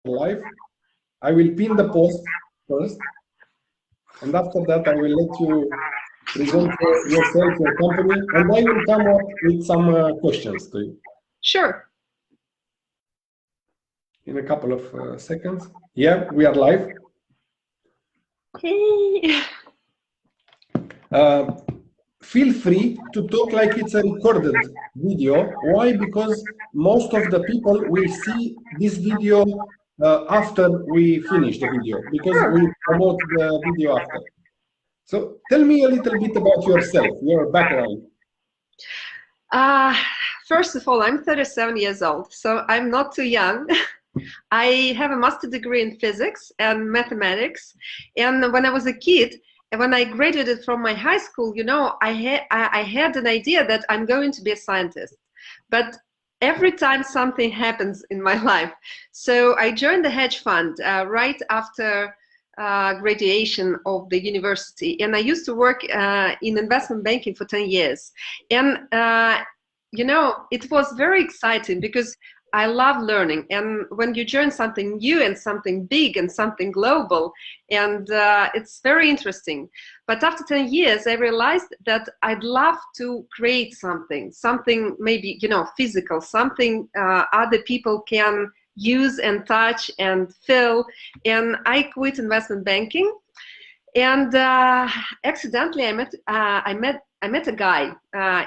live. I will pin the post first, and after that I will let you present yourself, your company, and I will come up with some questions to you. Sure. In a couple of seconds. Yeah, we are live. Hey. Feel free to talk like it's a recorded video. Why? Because most of the people will see this video after we finish the video, because we promote the video after. So tell me a little bit about yourself, your background. First of all, I'm 37 years old, so I'm not too young. I have a master's degree in physics and mathematics. And when I was a kid, and when I graduated from my high school, you know, I had an idea that I'm going to be a scientist. But every time something happens in my life. So I joined the hedge fund right after graduation of the university. And I used to work in investment banking for 10 years. And, you know, it was very exciting because I love learning, and when you join something new and something big and something global, and it's very interesting. But after 10 years, I realized that I'd love to create something maybe, you know, physical, something other people can use and touch and feel. And I quit investment banking, and accidentally I met a guy,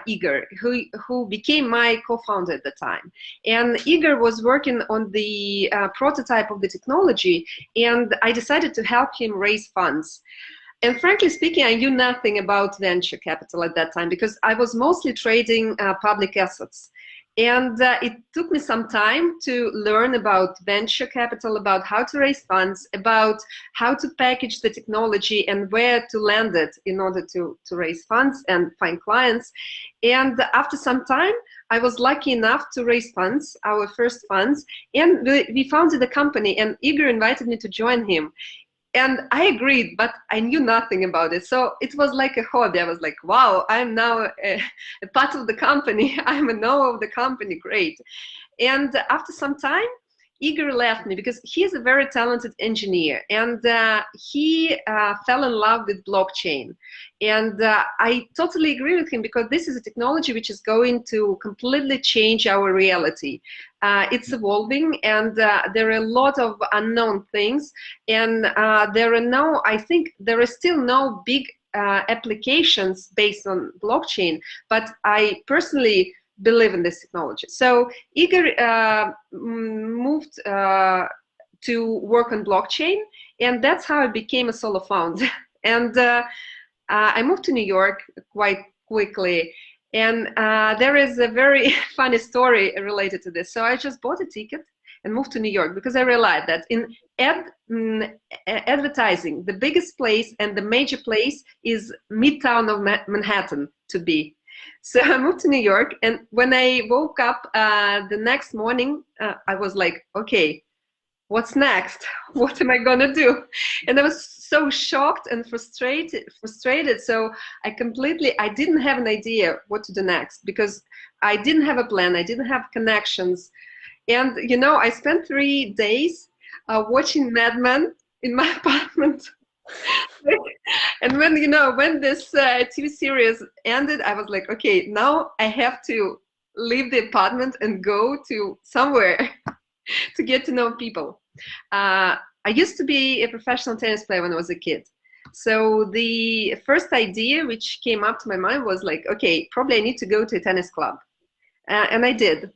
Igor, who became my co-founder at the time. And Igor was working on the prototype of the technology, and I decided to help him raise funds. And frankly speaking, I knew nothing about venture capital at that time because I was mostly trading public assets. And it took me some time to learn about venture capital, about how to raise funds, about how to package the technology and where to land it in order to raise funds and find clients. And after some time, I was lucky enough to raise funds, our first funds, and we founded a company, and Igor invited me to join him. And I agreed, but I knew nothing about it. So it was like a hobby. I was like, wow, I'm now a part of the company. I'm a know of the company, great. And after some time, Igor left me because he's a very talented engineer, and he fell in love with blockchain. And I totally agree with him because this is a technology which is going to completely change our reality. It's evolving, and there are a lot of unknown things, and I think there are still no big applications based on blockchain, but I personally believe in this technology. So Igor moved to work on blockchain, and that's how I became a solo founder. And I moved to New York quite quickly, and there is a very funny story related to this. So I just bought a ticket and moved to New York because I realized that in advertising, the biggest place and the major place is Midtown of Manhattan to be. So I moved to New York, and when I woke up the next morning, I was like, okay, what's next? What am I gonna do? And I was so shocked and frustrated. So I didn't have an idea what to do next because I didn't have a plan. I didn't have connections. And, you know, I spent 3 days watching Mad Men in my apartment. And when, you know, when this TV series ended, I was like, okay, now I have to leave the apartment and go to somewhere to get to know people. I used to be a professional tennis player when I was a kid. So the first idea which came up to my mind was like, okay, probably I need to go to a tennis club. And I did.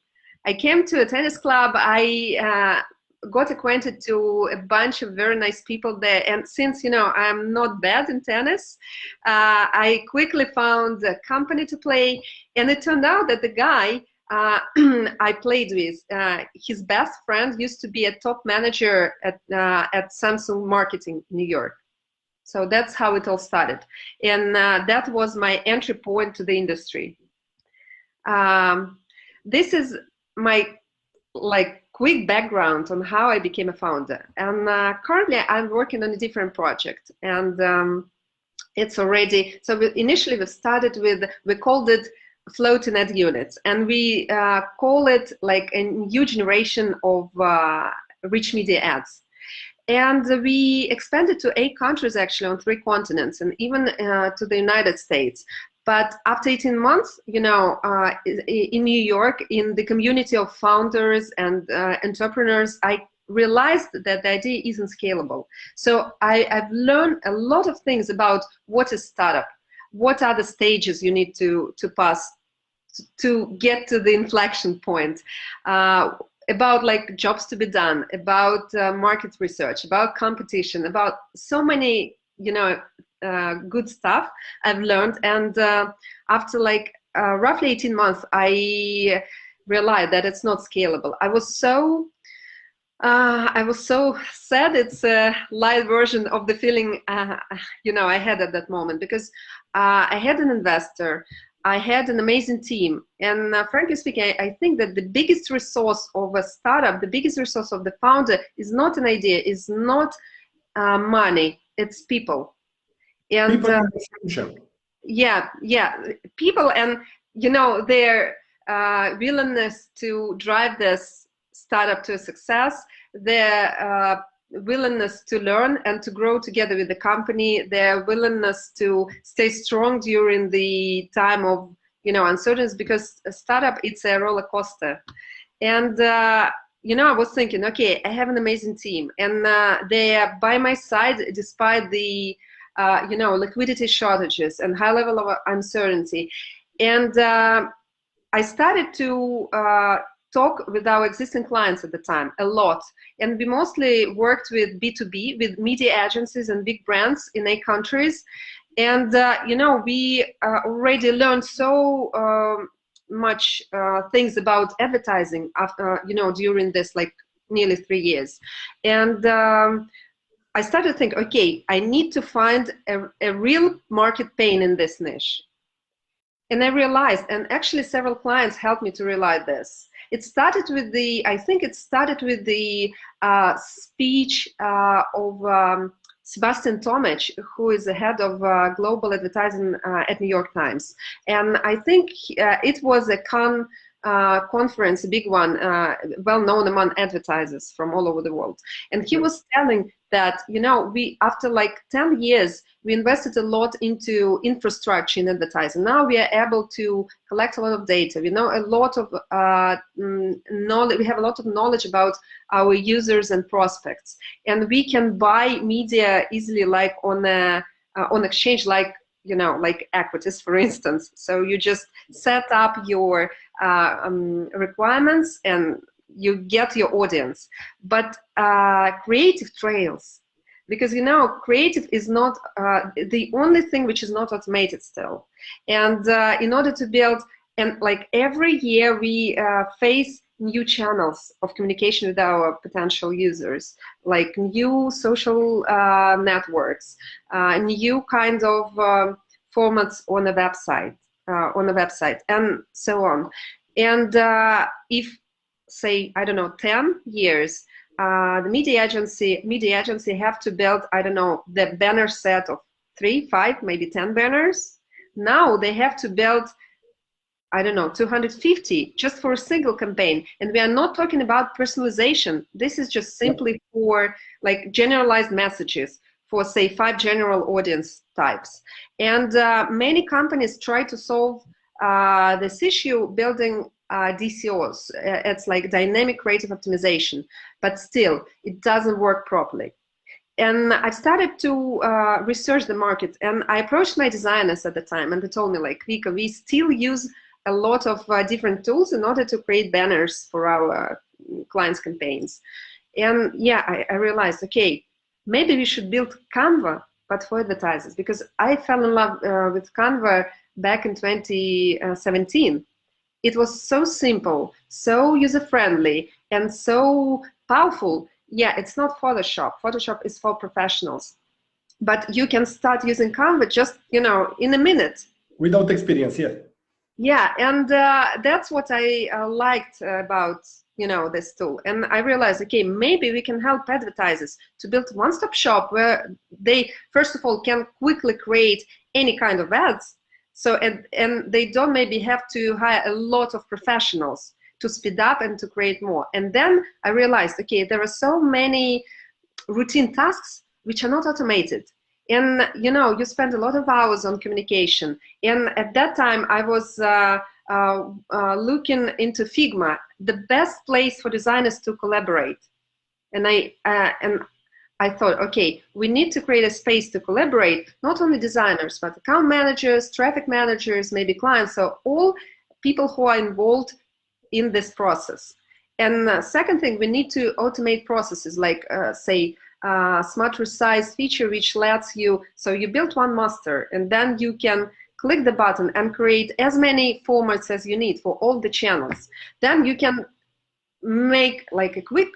I came to a tennis club. I got acquainted to a bunch of very nice people there. And since, you know, I'm not bad in tennis, I quickly found a company to play. And it turned out that the guy I played with, his best friend used to be a top manager at Samsung Marketing in New York. So that's how it all started. And that was my entry point to the industry. This is my quick background on how I became a founder. And currently I'm working on a different project. And it's already, so initially we started with, we called it floating net units. And we call it like a new generation of rich media ads. And we expanded to 8 countries actually on 3 continents, and even to the United States. But after 18 months, you know, in New York, in the community of founders and entrepreneurs, I realized that the idea isn't scalable. So I've learned a lot of things about what is startup, what are the stages you need to pass to get to the inflection point, about like jobs to be done, about market research, about competition, about so many, you know, good stuff I've learned. And after like roughly 18 months, I realized that it's not scalable. I was so sad. It's a light version of the feeling, you know, I had at that moment, because I had an investor, I had an amazing team, and frankly speaking, I think that the biggest resource of a startup, the biggest resource of the founder is not an idea, is not money, it's people. And yeah, people, and you know, their willingness to drive this startup to a success, their willingness to learn and to grow together with the company, their willingness to stay strong during the time of, you know, uncertainty, because a startup, it's a roller coaster. And you know, I was thinking, okay, I have an amazing team, and they are by my side despite the you know, liquidity shortages and high level of uncertainty. And I started to talk with our existing clients at the time a lot, and we mostly worked with B2B, with media agencies and big brands in 8 countries. And you know, we already learned so much things about advertising after, you know, during this like nearly 3 years. And I started to think, okay, I need to find a real market pain in this niche. And I realized, and actually several clients helped me to realize this. It started with the, I think it started with the speech of Sebastian Tomic, who is the head of global advertising at New York Times. And I think it was a conference, a big one, well known among advertisers from all over the world. And he was telling that, you know, we, after like 10 years, we invested a lot into infrastructure in advertising. Now we are able to collect a lot of data. We know a lot of knowledge. We have a lot of knowledge about our users and prospects, and we can buy media easily, like on exchange, like, you know, like equities, for instance. So you just set up your requirements and you get your audience. But creative trails, because, you know, creative is not the only thing which is not automated still. And in order to build, and like every year we face new channels of communication with our potential users, like new social networks, new kind of formats on a website, and so on. And if, say, I don't know, 10 years, the media agency have to build, I don't know, the banner set of 3, 5, maybe 10 banners. Now they have to build, I don't know, 250 just for a single campaign. And we are not talking about personalization. This is just simply for like generalized messages for, say, 5 general audience types. And many companies try to solve this issue building DCOs. It's like dynamic creative optimization, but still it doesn't work properly. And I started to research the market, and I approached my designers at the time, and they told me, like, Vika, we still use a lot of different tools in order to create banners for our clients' campaigns. And yeah, I realized, okay, maybe we should build Canva, but for advertisers, because I fell in love with Canva back in 2017. It was so simple, so user-friendly, and so powerful. Yeah, it's not Photoshop. Photoshop is for professionals. But you can start using Canva just, you know, in a minute. Without experience, yeah. Yeah, and that's what I liked about, you know, this tool. And I realized, okay, maybe we can help advertisers to build a one-stop shop where they, first of all, can quickly create any kind of ads. So, and they don't maybe have to hire a lot of professionals, to speed up and to create more. And then I realized, okay, there are so many routine tasks which are not automated. And you know, you spend a lot of hours on communication. And at that time, I was looking into Figma, the best place for designers to collaborate. And I thought, okay, we need to create a space to collaborate, not only designers, but account managers, traffic managers, maybe clients, so all people who are involved in this process. And second thing, we need to automate processes like, say, smart resize feature, which lets you, so you build one master, and then you can click the button and create as many formats as you need for all the channels. Then you can make like a quick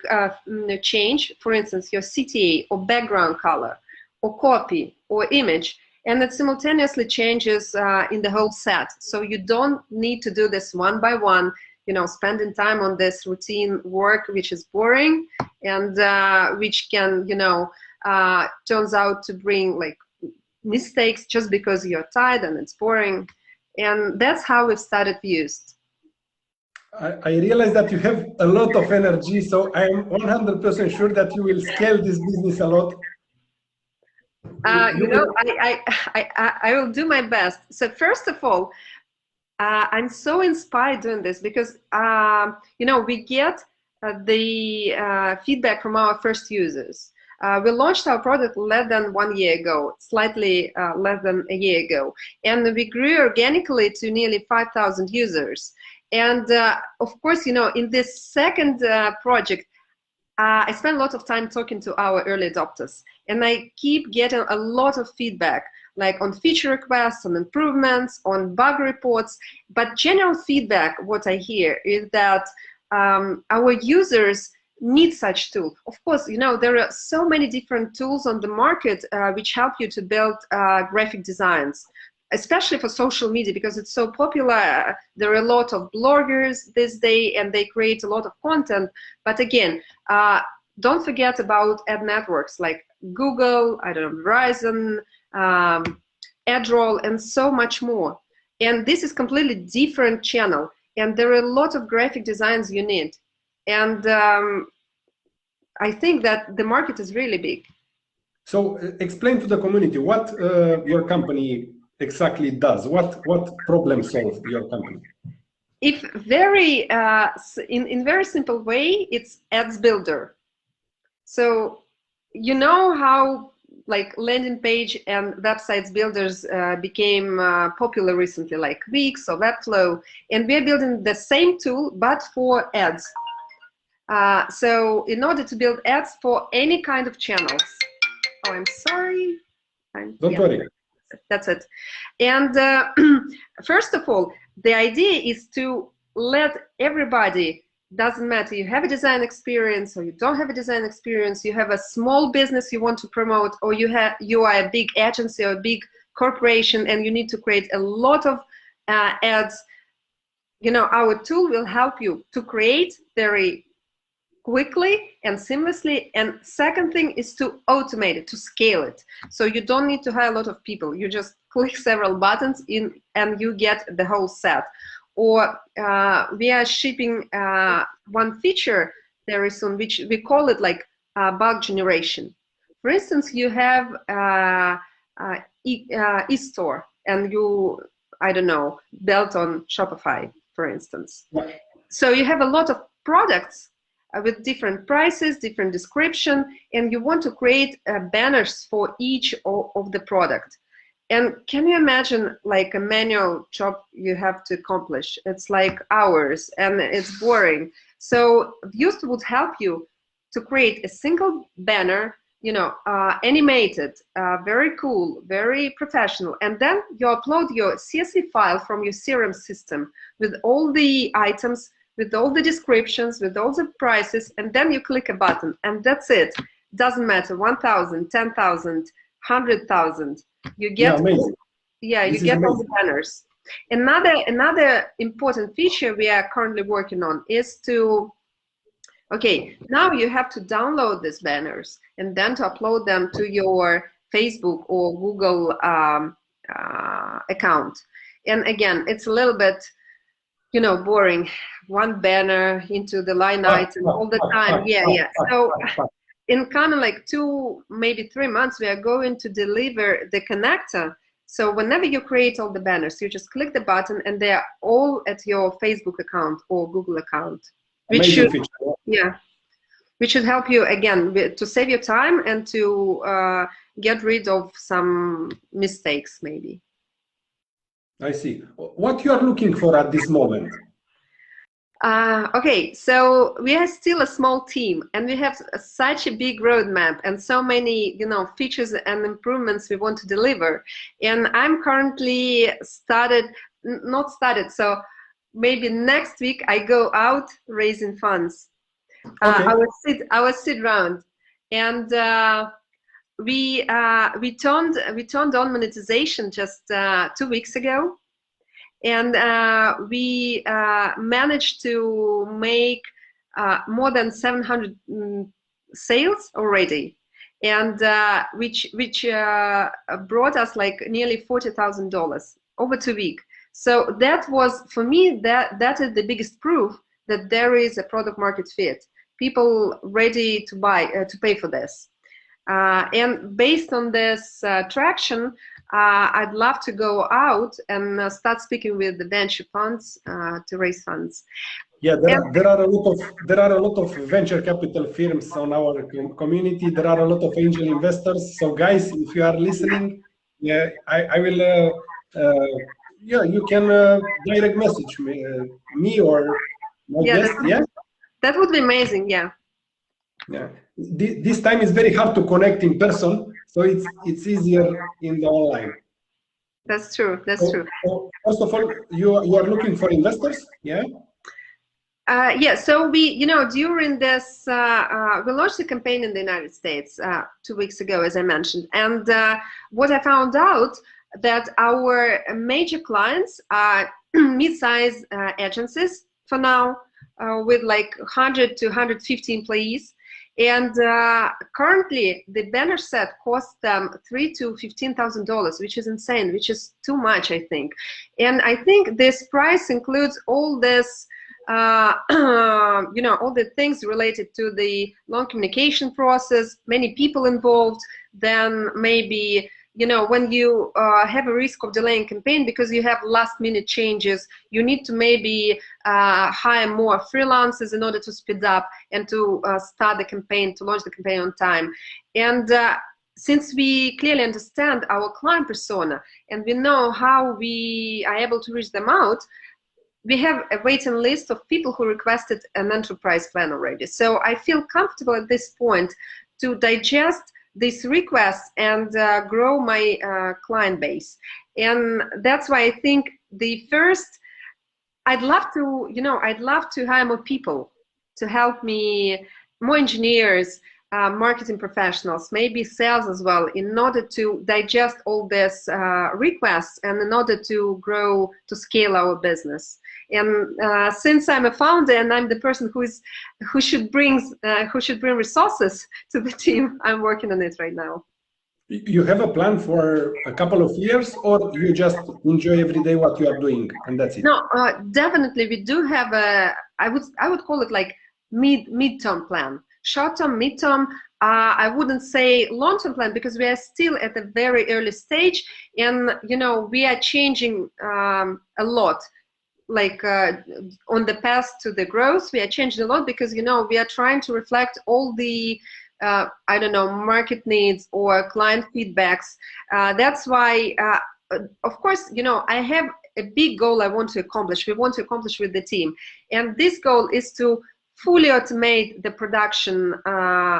change, for instance, your CTA or background color or copy or image, and it simultaneously changes in the whole set. So you don't need to do this one by one, you know, spending time on this routine work, which is boring and which can, you know, turns out to bring like mistakes just because you're tired and it's boring. And that's how we've started Viewst. I realize that you have a lot of energy, so I'm 100% sure that you will scale this business a lot. You know, I will do my best. So first of all, I'm so inspired doing this because, you know, we get the feedback from our first users. We launched our product less than 1 year ago, slightly less than a year ago. And we grew organically to nearly 5,000 users. And of course, you know, in this second project, I spent a lot of time talking to our early adopters, and I keep getting a lot of feedback, like on feature requests, on improvements, on bug reports. But general feedback, what I hear is that our users need such tool. Of course, you know, there are so many different tools on the market which help you to build graphic designs, especially for social media, because it's so popular. There are a lot of bloggers this day, and they create a lot of content. But again, don't forget about ad networks like Google, I don't know, Verizon, AdRoll, and so much more. And this is completely different channel, and there are a lot of graphic designs you need. And I think that the market is really big. So explain to the community what your company exactly does. What problem solves your company? If very in very simple way, it's ads builder. So you know how like landing page and websites builders became popular recently, like Wix or Webflow, and we're building the same tool but for ads. So in order to build ads for any kind of channels. Oh, I'm sorry. Don't worry. That's it. And first of all, the idea is to let everybody, doesn't matter, you have a design experience or you don't have a design experience, you have a small business you want to promote, or you are a big agency or a big corporation and you need to create a lot of ads. You know, our tool will help you to create very quickly and seamlessly. And second thing is to automate it, to scale it. So you don't need to hire a lot of people. You just click several buttons in and you get the whole set. Or we are shipping one feature very soon, which we call it like bug generation. For instance, you have e-store and you, I don't know, built on Shopify, for instance. Yeah. So you have a lot of products with different prices, different description, and you want to create banners for each of the product. And can you imagine like a manual job you have to accomplish? It's like hours and it's boring. So Viewst would help you to create a single banner, you know, animated, very cool, very professional, and then you upload your CSV file from your CRM system with all the items, with all the descriptions, with all the prices, and then you click a button, and that's it. Doesn't matter, 1,000, 10,000, 100,000. You get, you get all the banners. Another important feature we are currently working on is to, okay, now you have to download these banners and then to upload them to your Facebook or Google account. And again, it's a little bit, you know, boring. one banner into the line item all the time. Yeah. So in kind of like 2, maybe 3 months, we are going to deliver the connector. So whenever you create all the banners, you just click the button and they are all at your Facebook account or Google account. Which should, which should help you, again, to save your time and to get rid of some mistakes, maybe. I see. What you are looking for at this moment? Okay, so we are still a small team and we have such a big roadmap and so many, features and improvements we want to deliver. And I'm currently not started, so maybe next week I go out raising funds. Okay. I will sit around, and we turned on monetization just 2 weeks ago. And we managed to make more than 700 sales already, and which brought us like nearly $40,000 over 2 weeks. So that was, for me, that is the biggest proof that there is a product market fit. People ready to buy, to pay for this. And based on this traction, I'd love to go out and start speaking with the venture funds to raise funds. Yeah, there are a lot of venture capital firms on our community. There are a lot of angel investors. So guys, if you are listening, yeah, I will. Yeah, you can direct message me or my guest. Yeah, that would be amazing. Yeah. Yeah. This time is very hard to connect in person, so it's easier in the online. That's true. That's true. So first of all, you are looking for investors, yeah? Yeah. So we, during this, we launched a campaign in the United States 2 weeks ago, as I mentioned, and what I found out that our major clients are mid-size agencies for now, with like 100 to 150 employees. And currently, the banner set costs them $3,000 to $15,000, which is insane, which is too much, I think. And I think this price includes all this, all the things related to the long communication process, many people involved, then maybe, when you have a risk of delaying campaign because you have last-minute changes, you need to maybe hire more freelancers in order to speed up and to start the campaign, to launch the campaign on time. And since we clearly understand our client persona and we know how we are able to reach them out, we have a waiting list of people who requested an enterprise plan already. So I feel comfortable at this point to digest these requests and grow my client base. And that's why I think the first, I'd love to hire more people to help me, more engineers, marketing professionals, maybe sales as well, in order to digest all these requests and in order to grow, to scale our business. And since I'm a founder and I'm the person who should bring resources to the team, I'm working on it right now. You have a plan for a couple of years, or you just enjoy every day what you are doing and that's it? No, definitely we do have a, I would call it like mid-term plan. Short-term, mid-term, I wouldn't say long-term plan because we are still at a very early stage, and we are changing a lot. Like on the path to the growth, we are changing a lot because we are trying to reflect all the I don't know, market needs or client feedbacks. That's why, of course, I have a big goal I want to accomplish. We want to accomplish with the team, and this goal is to fully automate the production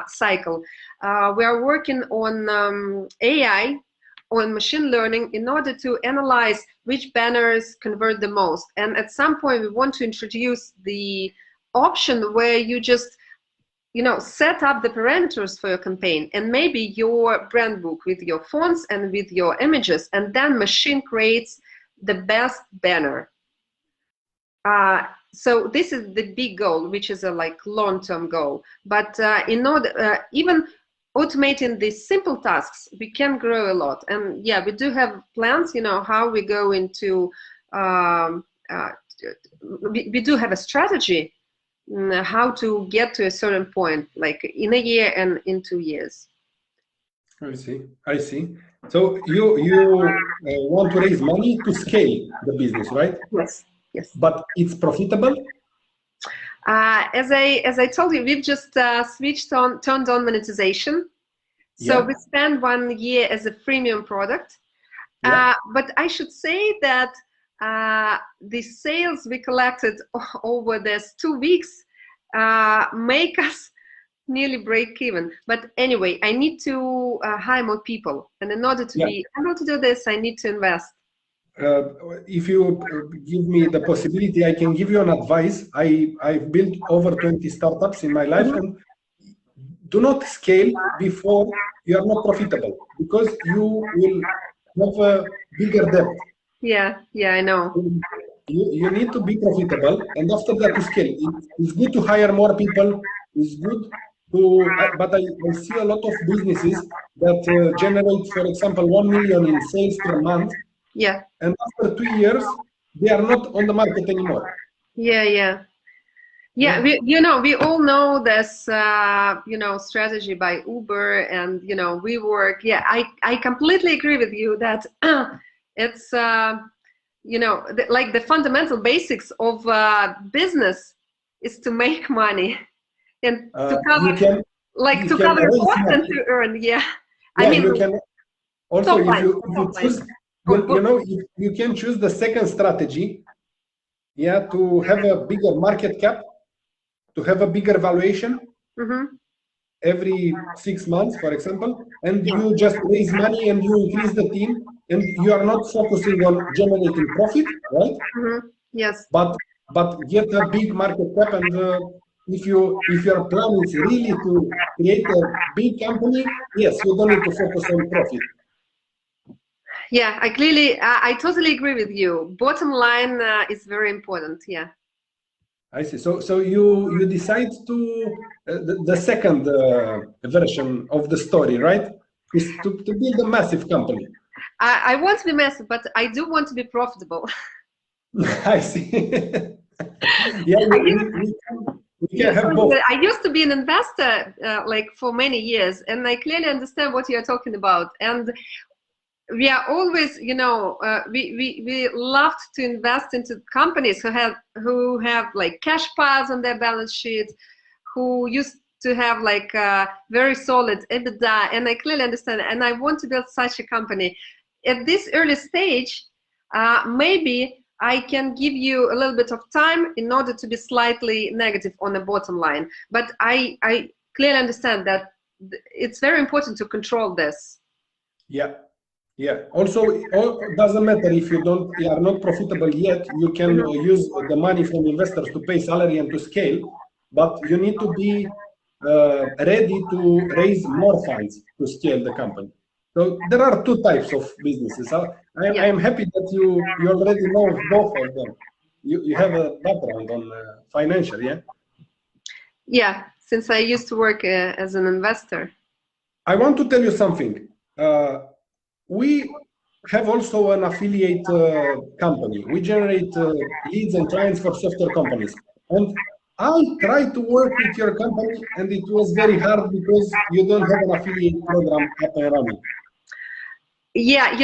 cycle. We are working on AI, on machine learning, in order to analyze which banners convert the most. And at some point, we want to introduce the option where you just set up the parameters for your campaign and maybe your brand book with your fonts and with your images, and then machine creates the best banner. So this is the big goal, which is a long-term goal. But in order, even automating these simple tasks, we can grow a lot. And yeah, we do have plans, how we go into we do have a strategy how to get to a certain point, like in a year and in 2 years. I see. I see. So you want to raise money to scale the business, right? Yes. Yes. But it's profitable? As I told you, we've just turned on monetization. So Yeah. we spent 1 year as a freemium product. Yeah. But I should say that the sales we collected over these 2 weeks make us nearly break even. But anyway, I need to hire more people. And in order to be able to do this, I need to invest. If you give me the possibility, I can give you an advice. I've built over 20 startups in my life, and do not scale before you are not profitable, because you will have a bigger debt. Yeah, I know. You need to be profitable, and after that to scale. It's good to hire more people. It's good to, but I see a lot of businesses that generate, for example, 1 million in sales per month. Yeah. And after 2 years, they are not on the market anymore. Yeah. We all know this, strategy by Uber and, WeWork. Yeah, I completely agree with you that it's, like the fundamental basics of business is to make money and to cover, to cover costs and to earn. Yeah. I mean, you can also, if you choose, you can choose the second strategy, to have a bigger market cap, to have a bigger valuation every 6 months, for example, and you just raise money and you increase the team, and you are not focusing on generating profit, right? Yes. But get a big market cap, and if your plan is really to create a big company, yes, you don't need to focus on profit. Yeah, I totally agree with you. Bottom line is very important. Yeah. I see. So you decide to the second version of the story, right? Is to build a massive company. I want to be massive, but I do want to be profitable. I see. Yeah, we can have both. I used to be an investor for many years, and I clearly understand what you're talking about. And we are always, we loved to invest into companies who have like cash piles on their balance sheet, who used to have like very solid EBITDA, and I clearly understand, and I want to build such a company. At this early stage, maybe I can give you a little bit of time in order to be slightly negative on the bottom line, but I clearly understand that it's very important to control this. Yeah. Also, it doesn't matter if you are not profitable yet. You can use the money from investors to pay salary and to scale, but you need to be ready to raise more funds to scale the company. So there are two types of businesses. I am happy that you already know both of them. You have a background on financial, yeah? Yeah, since I used to work as an investor. I want to tell you something. We have also an affiliate company. We generate leads and clients for software companies. And I tried to work with your company, and it was very hard because you don't have an affiliate program up and running. Yeah,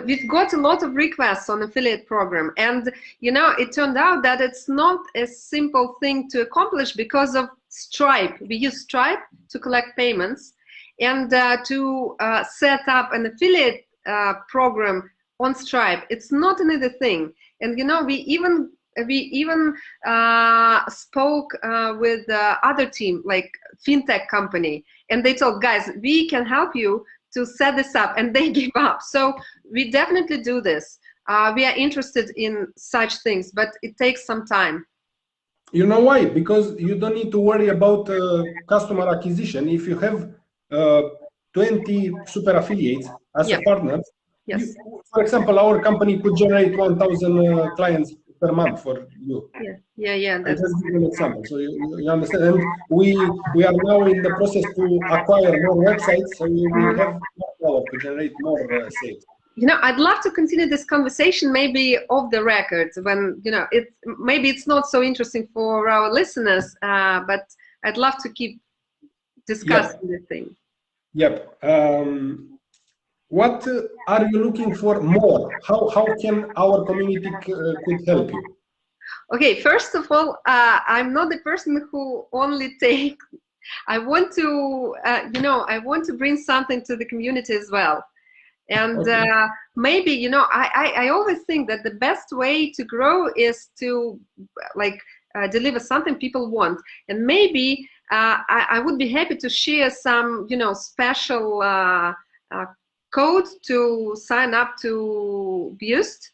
we've got a lot of requests on affiliate program, and it turned out that it's not a simple thing to accomplish because of Stripe. We use Stripe to collect payments, and to set up an affiliate program on Stripe, it's not an easy thing. And we even spoke with other team, like fintech company, and they told, guys, we can help you to set this up, and they give up. So we definitely do this. We are interested in such things, but it takes some time. You know why? Because you don't need to worry about customer acquisition. If you have 20 super affiliates as a partner, for example, our company could generate 1,000 clients per month for you. Yeah. That's just give an example, so you understand. And we are now in the process to acquire more websites, so we will have more power to generate more sales. I'd love to continue this conversation maybe off the record when, maybe it's not so interesting for our listeners, but I'd love to keep discussing the thing. Yep. What are you looking for more? How can our community could help you? Okay, first of all, I'm not the person who only take. I want to, I want to bring something to the community as well. And maybe, I always think that the best way to grow is to deliver something people want. And maybe I would be happy to share some, special code to sign up to Viewst.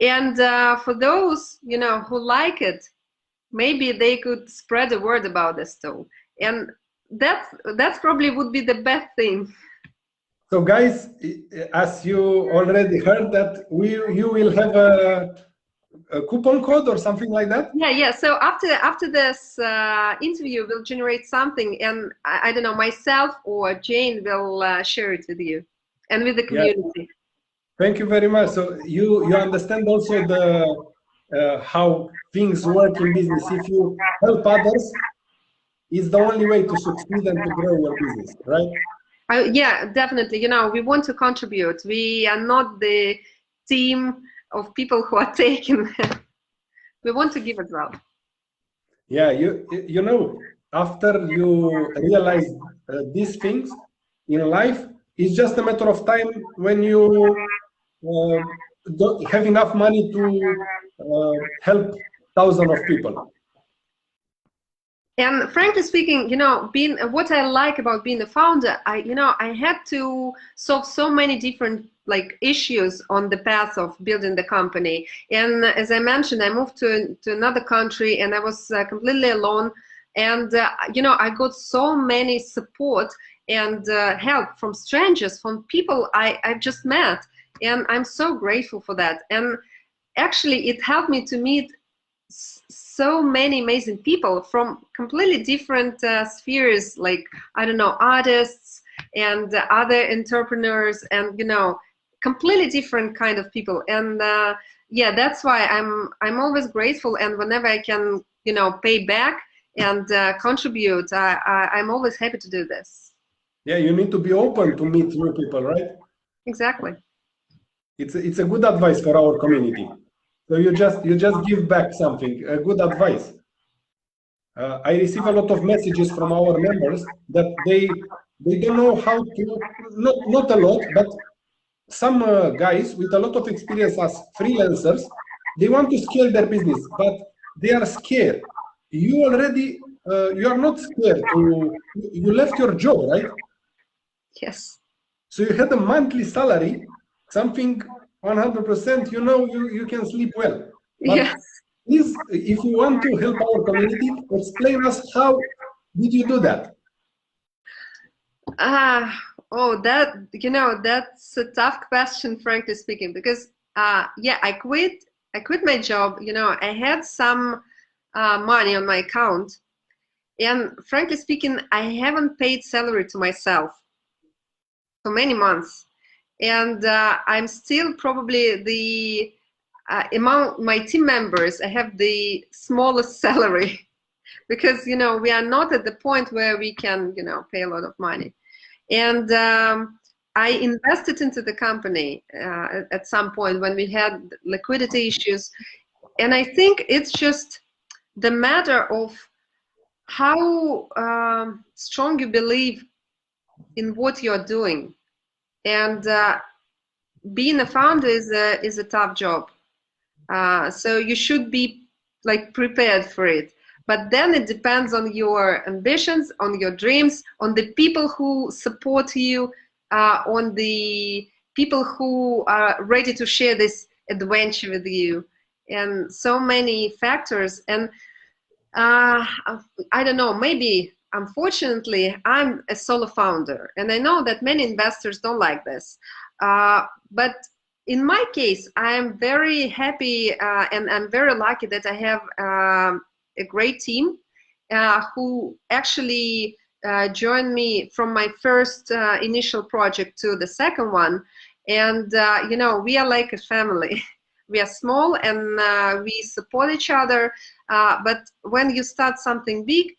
And for those, who like it, maybe they could spread the word about this tool. And that's probably would be the best thing. So guys, as you already heard that you will have a coupon code or something like that? Yeah. So after this interview, we'll generate something, and I don't know, myself or Jane will share it with you and with the community. Yeah. Thank you very much. So you understand also the how things work in business. If you help others, it's the only way to succeed and to grow your business, right? Yeah, definitely. We want to contribute. We are not the team of people who are taking. We want to give as well. Yeah, you know, after you realize these things in life, it's just a matter of time when you don't have enough money to help thousands of people. And frankly speaking, being what I like about being a founder, I had to solve so many different issues on the path of building the company. And as I mentioned, I moved to another country, and I was completely alone. And I got so many support and help from strangers, from people I've just met, and I'm so grateful for that. And actually, it helped me to meet so many amazing people from completely different spheres, I don't know, artists and other entrepreneurs, and completely different kind of people. And yeah, that's why I'm always grateful, and whenever I can pay back and contribute, I'm always happy to do this. Yeah, you need to be open to meet new people, right? Exactly. It's a good advice for our community. So you just give back something, good advice. I receive a lot of messages from our members that they don't know how to, not a lot, but some guys with a lot of experience as freelancers, they want to scale their business, but they are scared. You already, you are not scared you left your job, right? Yes. So you had a monthly salary, something 100%, you can sleep well. But yes. Please, if you want to help our community, explain us how did you do that? That's a tough question, frankly speaking, because yeah, I quit my job. I had some money on my account, and frankly speaking, I haven't paid salary to myself for many months, and I'm still probably the among my team members, I have the smallest salary because we are not at the point where we can pay a lot of money. And I invested into the company at some point when we had liquidity issues, and I think it's just the matter of how strong you believe in what you're doing. And being a founder is a tough job. So you should be prepared for it. But then it depends on your ambitions, on your dreams, on the people who support you, on the people who are ready to share this adventure with you, and so many factors. And I don't know, maybe unfortunately I'm a solo founder, and I know that many investors don't like this, but in my case, I am very happy and I'm very lucky that I have a great team who actually joined me from my first initial project to the second one. And you know, we are like a family. We are small and we support each other. But when you start something big,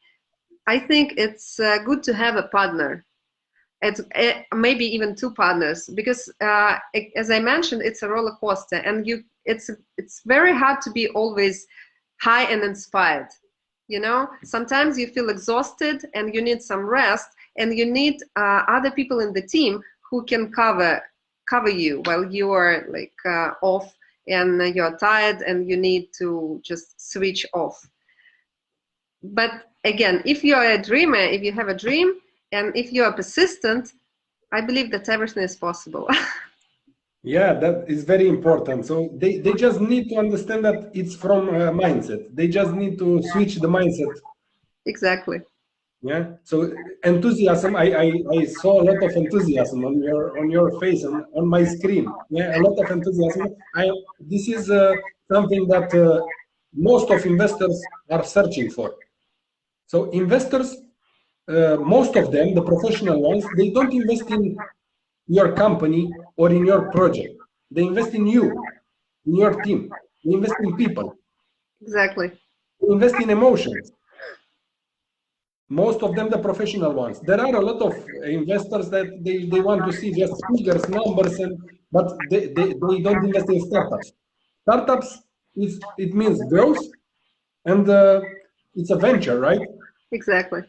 I think it's good to have a partner. It's maybe even two partners, because as I mentioned, it's a roller coaster, and it's very hard to be always high and inspired. You know, sometimes you feel exhausted and you need some rest, and you need other people in the team who can cover you while you are like off, and you're tired and you need to just switch off. But again, if you are a dreamer, if you have a dream, and if you are persistent, I believe that everything is possible. Yeah, that is very important. So they just need to understand that it's from mindset. They just need to switch the mindset. Exactly. Yeah. So enthusiasm, I saw a lot of enthusiasm on your face and on my screen. Yeah, a lot of enthusiasm. This is something that most of investors are searching for. So investors, most of them, the professional ones, they don't invest in your company or in your project. They invest in you, in your team. They invest in people. Exactly. They invest in emotions. Most of them, the professional ones. There are a lot of investors that they want to see just figures, numbers, but they don't invest in startups. Startups, it means growth, and it's a venture, right? Exactly.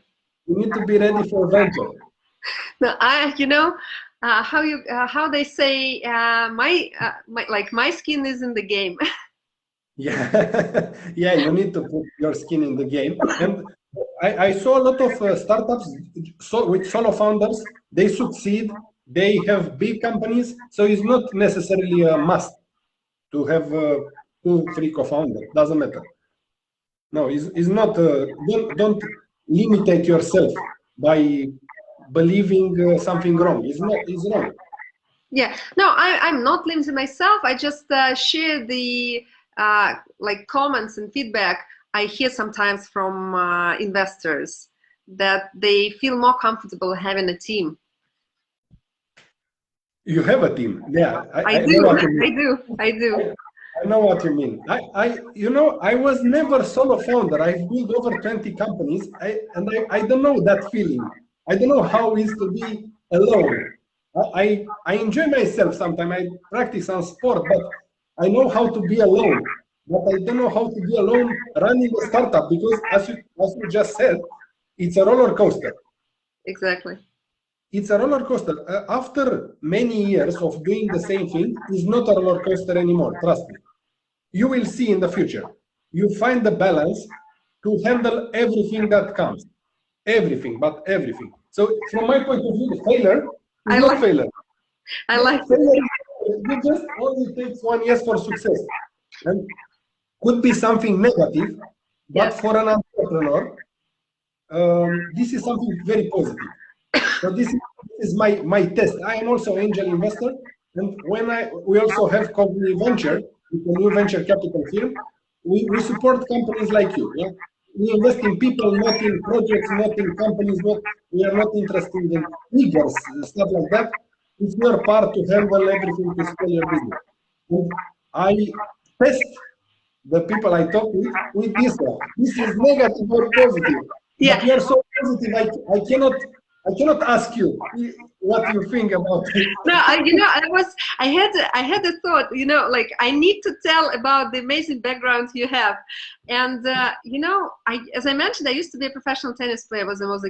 You need to be ready for venture. No, you know, how they say, my skin is in the game. Yeah, yeah, you need to put your skin in the game. And I saw a lot of startups with solo founders. They succeed. They have big companies, so it's not necessarily a must to have two, three co-founders. Doesn't matter. No, it's not. Don't limitate yourself by believing something wrong. It's not. It's wrong. Yeah, no, I'm not limiting myself. I just share the like comments and feedback I hear sometimes from investors, that they feel more comfortable having a team. You have a team. Yeah, I I know do, what you mean. I do. I know what you mean. You know, I was never solo founder. I've built over 20 companies, I don't know that feeling. I don't know how it is to be alone. I enjoy myself sometimes. I practice on sport, but I know how to be alone. But I don't know how to be alone running a startup, because, as you just said, it's a roller coaster. Exactly. It's a roller coaster. After many years of doing the same thing, it's not a roller coaster anymore. Trust me. You will see in the future. You find the balance to handle everything that comes. Everything, but everything. So from my point of view, the failure is I not like failure. I like Failure, you just only takes 1 year for success. And could be something negative, but Yes. for an entrepreneur, this is something very positive. So this is my test. I am also angel investor, and we also have company venture, with a new venture capital firm. We support companies like you. Yeah, we invest in people, not in projects, not in companies. Not We are not interested in figures, stuff like that. It's your part to handle everything to scale your business. And I test the people I talk with this one. This is negative or positive. Yeah. But you are so positive. I cannot ask you what you think about it. No, you know, I had a thought, you know, like I need to tell about the amazing background you have. And you know, as I mentioned, I used to be a professional tennis player when I was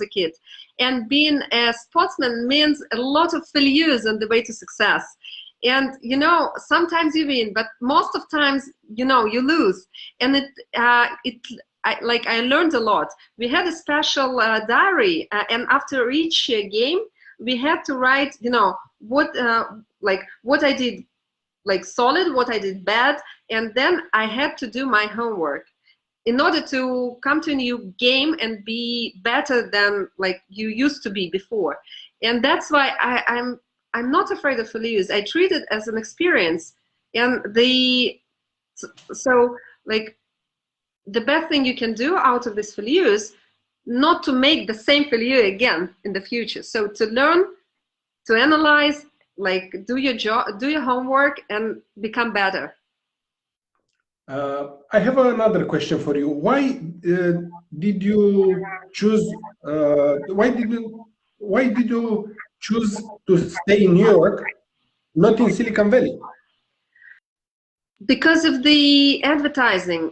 a kid. And being a sportsman means a lot of failures on the way to success. And you know, sometimes you win, but most of times, you know, you lose. And I learned a lot. We had a special diary, and after each game, we had to write, you know, what I did like solid, what I did bad, and then I had to do my homework in order to come to a new game and be better than like you used to be before. And that's why I'm not afraid of failures. I treat it as an experience, and so like the best thing you can do out of this failures, not to make the same failure again in the future. So to learn, to analyze, like do your job, do your homework, and become better. I have another question for you. Why did you choose? Why did you choose to stay in New York, not in Silicon Valley? Because of the advertising.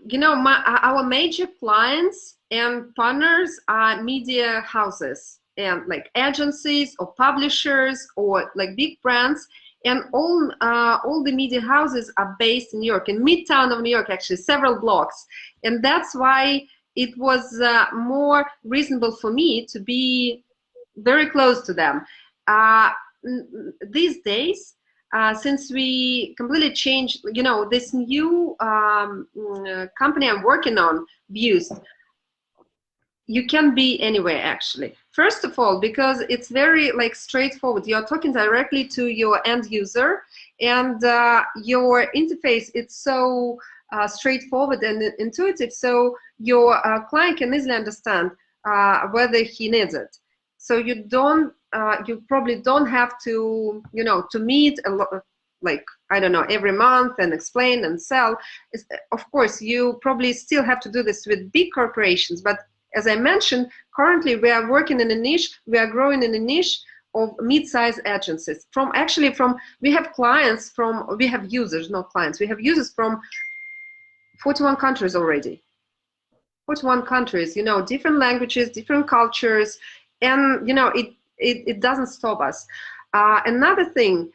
You know, our major clients and partners are media houses and like agencies or publishers or like big brands, and all the media houses are based in New York, in Midtown of New York, actually several blocks, and that's why it was more reasonable for me to be very close to them. These days, since we completely changed, you know, this new company I'm working on, Viewst, you can be anywhere actually. First of all, because it's very like straightforward. You're talking directly to your end user, and your interface, it's so straightforward and intuitive, so your client can easily understand whether he needs it. So you don't, you probably don't have to, you know, to meet a lot, like, I don't know, every month and explain and sell. Of course, you probably still have to do this with big corporations, but as I mentioned, currently we are working in a niche, we are growing in a niche of mid-sized agencies. We have clients from, we have users, not clients, we have users from 41 countries already. 41 countries, you know, different languages, different cultures, and, you know, it doesn't stop us. Another thing,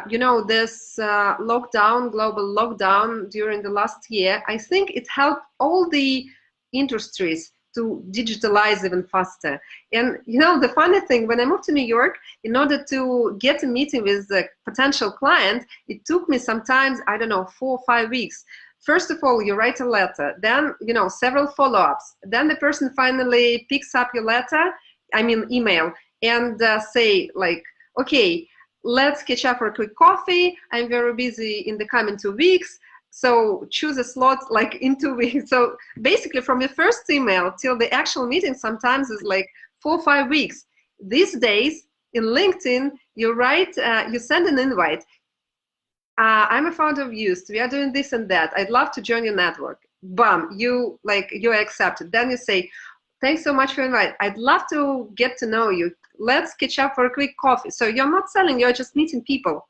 you know, this lockdown, global lockdown during the last year, I think it helped all the industries to digitalize even faster. And you know, the funny thing, when I moved to New York, in order to get a meeting with a potential client, it took me sometimes, I don't know, 4 or 5 weeks. First of all, you write a letter, then, you know, several follow-ups, then the person finally picks up your letter, I mean email, and say like, okay, let's catch up for a quick coffee, I'm very busy in the coming 2 weeks, so choose a slot like in 2 weeks. So basically from your first email till the actual meeting sometimes is like 4 or 5 weeks. These days in LinkedIn, you write, you send an invite. I'm a founder of Viewst, we are doing this and that, I'd love to join your network. Bam, you're accepted. Then you say, thanks so much for your invite, I'd love to get to know you, let's catch up for a quick coffee. So you're not selling, you're just meeting people.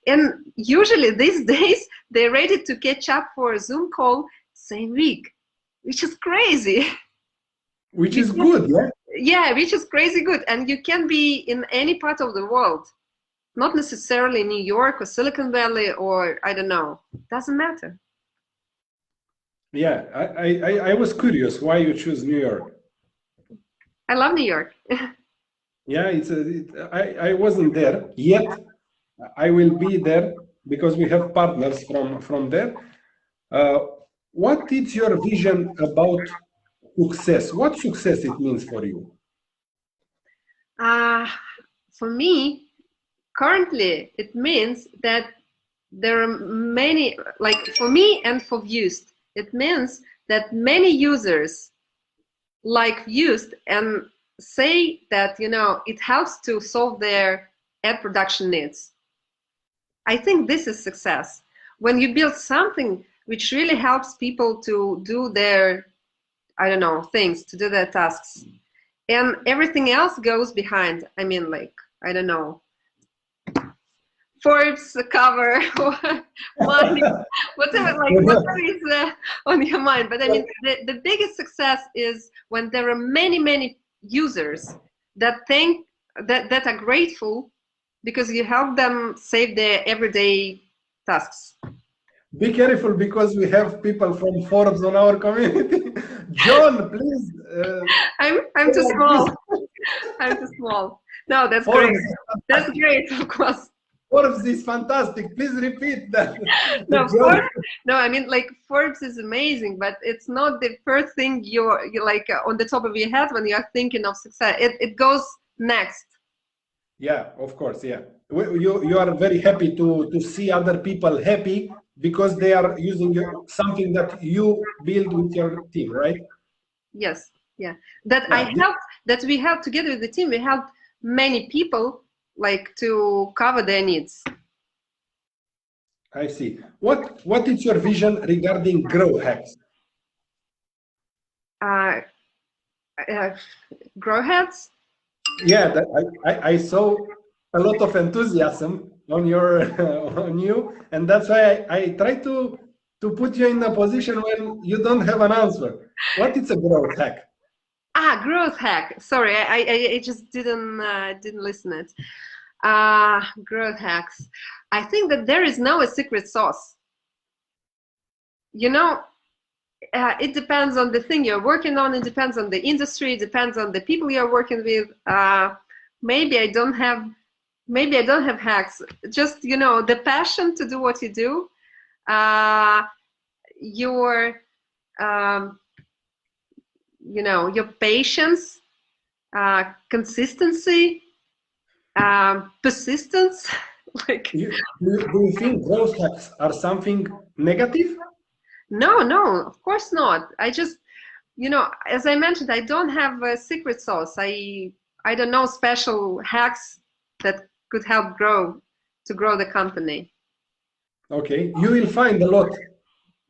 And usually these days, they're ready to catch up for a Zoom call same week, which is crazy. Which is good, yeah? Yeah, which is crazy good. And you can be in any part of the world, not necessarily New York or Silicon Valley or, I don't know, doesn't matter. Yeah, I was curious why you choose New York. I love New York. Yeah, I wasn't there yet. I will be there because we have partners from there. What is your vision about success? What success it means for you? For me, currently, it means that there are many, like for me and for Viewst, it means that many users like Viewst and say that, you know, it helps to solve their ad production needs. I think this is success. When you build something which really helps people to do their, I don't know, things, to do their tasks, and everything else goes behind. I mean, like, I don't know, Forbes cover or money, whatever, like whatever is on your mind. But I mean, the biggest success is when there are many users that think that are grateful because you help them save their everyday tasks. Be careful because we have people from Forbes on our community. John, please. I'm too small. I'm too small. No, that's Forbes. great. That's great, of course. Forbes is fantastic. Please repeat that. No, Forbes, no, I mean, like, Forbes is amazing, but it's not the first thing you're like on the top of your head when you're thinking of success. It goes next. Yeah, of course. Yeah, you are very happy to see other people happy because they are using something that you build with your team, right? Yes. Yeah. That I helped. That we helped together with the team. We helped many people like to cover their needs. I see. What is your vision regarding growth hacks? Grow heads? Yeah, I saw a lot of enthusiasm on your on you, and that's why I try to put you in a position when you don't have an answer. What is a growth hack? Growth hack. Sorry, I just didn't listen it. Growth hacks. I think that there is no a secret sauce. You know, it depends on the thing you're working on. It depends on the industry. It depends on the people you're working with. Maybe I don't have hacks. Just, you know, the passion to do what you do. Your you know, your patience, consistency, persistence. Like, do you think growth hacks are something negative? No, of course not. I just, you know, as I mentioned, I don't have a secret sauce. I don't know special hacks that could help grow the company. Okay, you will find a lot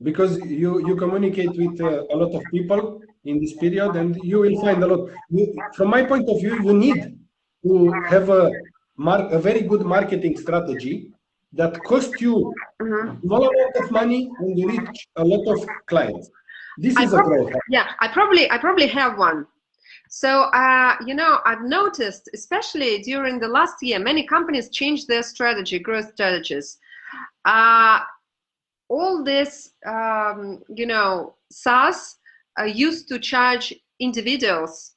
because you communicate with a lot of people in this period, and you will find a lot. From my point of view, you need to have a very good marketing strategy that costs you small amount of money and you reach a lot of clients. This is a growth hack. Yeah, I probably have one. So, you know, I've noticed, especially during the last year, many companies changed their strategy, growth strategies. All this, you know, SaaS used to charge individuals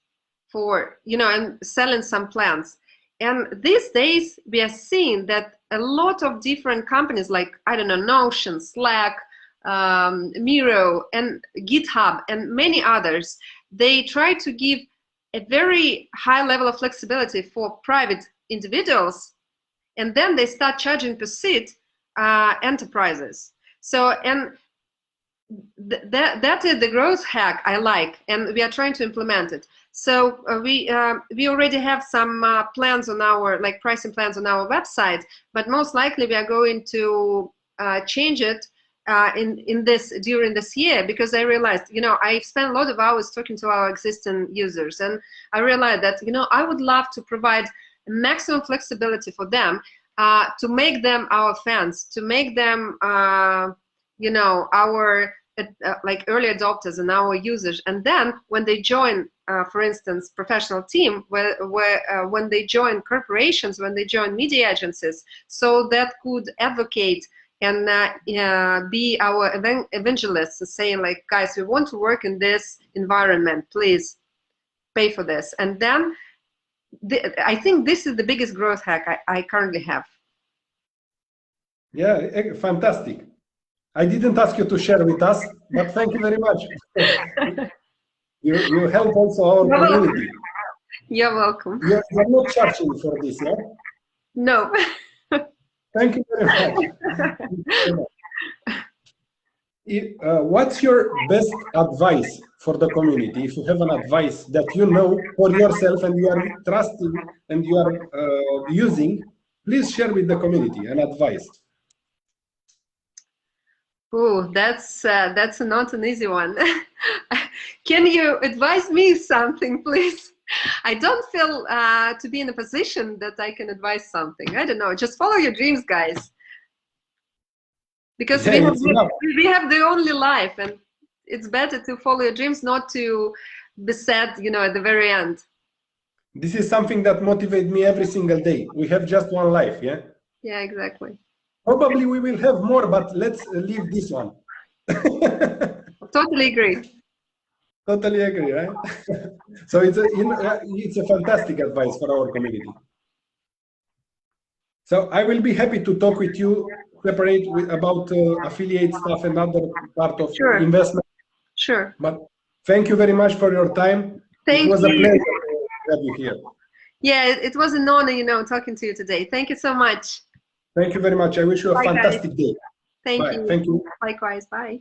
for, you know, and selling some plans. And these days, we are seeing that a lot of different companies like, I don't know, Notion, Slack, Miro, and GitHub, and many others, they try to give a very high level of flexibility for private individuals, and then they start charging per seat enterprises. So, and that is the growth hack I like, and we are trying to implement it. So we already have some plans on our, like, pricing plans on our website, but most likely we are going to change it during this year, because I realized, you know, I spent a lot of hours talking to our existing users, and I realized that, you know, I would love to provide maximum flexibility for them, to make them our fans, to make them you know, our like early adopters and our users. And then when they join, for instance, professional team, when they join corporations, when they join media agencies, so that could advocate and be our evangelists, saying like, guys, we want to work in this environment, please pay for this. And then I think this is the biggest growth hack I currently have. Yeah, fantastic. I didn't ask you to share with us, but thank you very much. You help also our community. You're welcome. You're not charging for this, yeah? No. Thank you very much. What's your best advice for the community? If you have an advice that you know for yourself and you are trusting and you are using, please share with the community an advice. Oh, that's not an easy one. Can you advise me something, please? I don't feel to be in a position that I can advise something. I don't know. Just follow your dreams, guys. Because yeah, we have the only life, and it's better to follow your dreams, not to be sad, you know, at the very end. This is something that motivates me every single day. We have just one life, yeah? Yeah, exactly. Probably we will have more, but let's leave this one. Totally agree. Totally agree, right? So it's a fantastic advice for our community. So I will be happy to talk with you separate about affiliate stuff and other part of investment. Sure. But thank you very much for your time. Thank you. It was a pleasure to have you here. Yeah, it was an honor, you know, talking to you today. Thank you so much. Thank you very much. I wish you a fantastic day. Thank you. Thank you. Likewise. Bye.